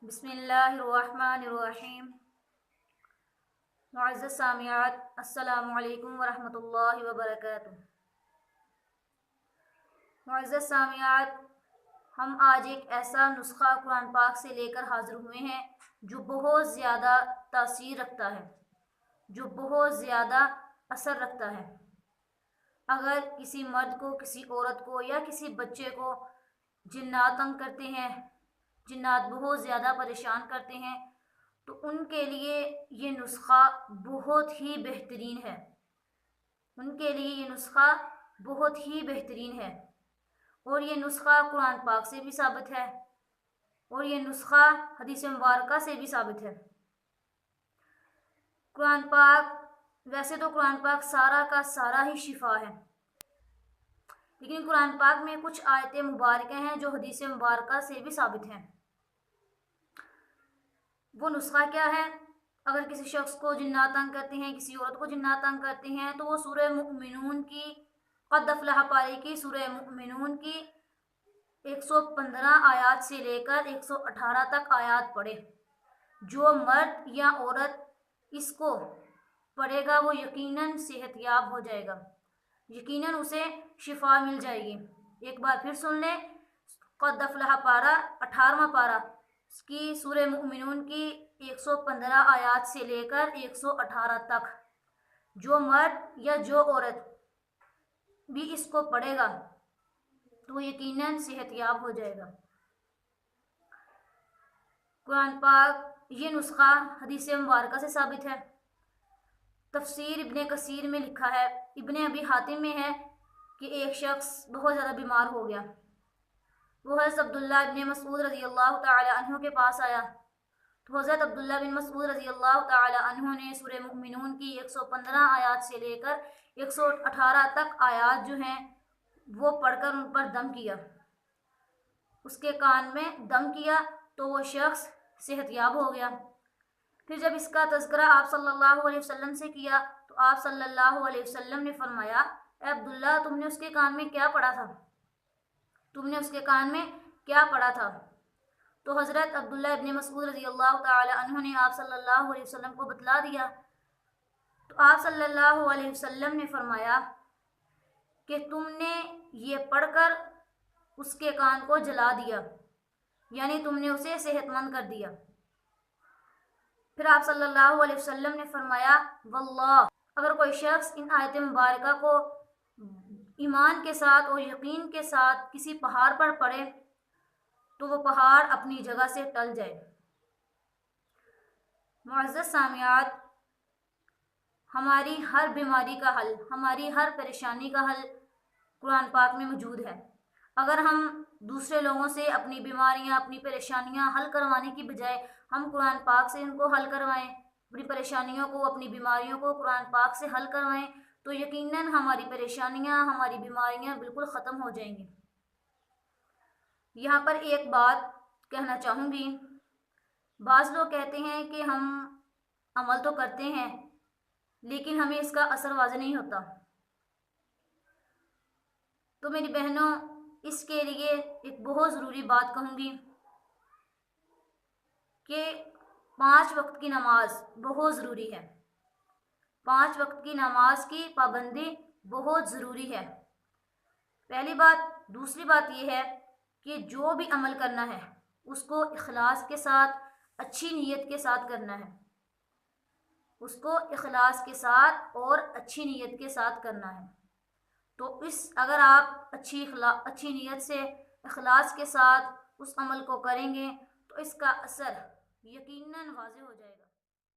بسم اللہ الرحمن الرحیم۔ معزز سامعات، السلام علیکم ورحمۃ اللہ وبرکاتہ۔ معزز سامعات، ہم آج ایک ایسا نسخہ قرآن پاک سے لے کر حاضر ہوئے ہیں جو بہت زیادہ تاثیر رکھتا ہے، جو بہت زیادہ اثر رکھتا ہے۔ اگر کسی مرد کو، کسی عورت کو یا کسی بچے کو جنات تنگ کرتے ہیں، جنات بہت زیادہ پریشان کرتے ہیں، تو ان کے لیے یہ نسخہ بہت ہی بہترین ہے۔ ان کے لیے یہ نسخہ بہت ہی بہترین ہے، اور یہ نسخہ قرآن پاک سے بھی ثابت ہے، اور یہ نسخہ حدیث مبارکہ سے بھی ثابت ہے۔ قرآن پاک، ویسے تو قرآن پاک سارا کا سارا ہی شفا ہے، لیکن قرآن پاک میں کچھ آیتیں مبارکہ ہیں جو حدیث مبارکہ سے بھی ثابت ہیں۔ وہ نسخہ کیا ہے؟ اگر کسی شخص کو جنات تنگ کرتے ہیں، کسی عورت کو جنات تنگ کرتے ہیں، تو وہ سورہ مؤمنون کی، قد افلح پارے کی سورہ مؤمنون کی 115 آیات سے لے کر 118 تک آیات پڑھے۔ جو مرد یا عورت اس کو پڑھے گا وہ یقیناً صحت یاب ہو جائے گا، یقیناً اسے شفا مل جائے گی۔ ایک بار پھر سن لیں، قد افلح پارہ 18واں پارہ اس کی سورہ مؤمنون کی 115 آیات سے لے کر 118 تک جو مرد یا جو عورت بھی اس کو پڑھے گا تو وہ یقیناً صحت یاب ہو جائے گا۔ قرآن پاک یہ نسخہ حدیث مبارکہ سے ثابت ہے۔ تفسیر ابن کثیر میں لکھا ہے، ابن ابی حاتم میں ہے کہ ایک شخص بہت زیادہ بیمار ہو گیا۔ وہ حضرت عبداللہ بن مسعود رضی اللہ تعالی عنہ کے پاس آیا، تو حضرت عبداللہ بن مسعود رضی اللہ تعالی عنہ نے سورہ مؤمنون کی 115 آیات سے لے کر 118 تک آیات جو ہیں وہ پڑھ کر ان پر دم کیا، اس کے کان میں دم کیا، تو وہ شخص صحت یاب ہو گیا۔ پھر جب اس کا تذکرہ آپ صلی اللہ علیہ وسلم سے کیا تو آپ صلی اللہ علیہ وسلم نے فرمایا، اے عبداللہ، تم نے اس کے کان میں کیا پڑھا تھا؟ تم نے اس کے کان میں کیا پڑھا تھا؟ تو حضرت عبداللہ ابن مسعود رضی اللہ تعالی عنہ نے آپ صلی اللہ علیہ وسلم کو بتلا دیا۔ تو آپ صلی اللہ علیہ وسلم نے فرمایا کہ تم نے یہ پڑھ کر اس کے کان کو جلا دیا، یعنی تم نے اسے صحت مند کر دیا۔ پھر آپ صلی اللہ علیہ وسلم نے فرمایا، واللہ، اگر کوئی شخص ان آیت مبارکہ کو ایمان کے ساتھ اور یقین کے ساتھ کسی پہاڑ پر پڑھے تو وہ پہاڑ اپنی جگہ سے ٹل جائے۔ معزز سامعات، ہماری ہر بیماری کا حل، ہماری ہر پریشانی کا حل قرآن پاک میں موجود ہے۔ اگر ہم دوسرے لوگوں سے اپنی بیماریاں، اپنی پریشانیاں حل کروانے کی بجائے ہم قرآن پاک سے ان کو حل کروائیں، اپنی پریشانیوں کو، اپنی بیماریوں کو قرآن پاک سے حل کروائیں، تو یقیناً ہماری پریشانیاں، ہماری بیماریاں بالکل ختم ہو جائیں گی۔ یہاں پر ایک بات کہنا چاہوں گی، بعض لوگ کہتے ہیں کہ ہم عمل تو کرتے ہیں لیکن ہمیں اس کا اثر واضح نہیں ہوتا۔ تو میری بہنوں، اس کے لیے ایک بہت ضروری بات کہوں گی کہ 5 وقت کی نماز بہت ضروری ہے۔ 5 وقت کی نماز کی پابندی بہت ضروری ہے، پہلی بات۔ دوسری بات یہ ہے کہ جو بھی عمل کرنا ہے اس کو اخلاص کے ساتھ، اچھی نیت کے ساتھ کرنا ہے، اس کو اخلاص کے ساتھ اور اچھی نیت کے ساتھ کرنا ہے۔ تو اگر آپ اچھی نیت سے، اخلاص کے ساتھ اس عمل کو کریں گے تو اس کا اثر یقیناً واضح ہو جائے گا۔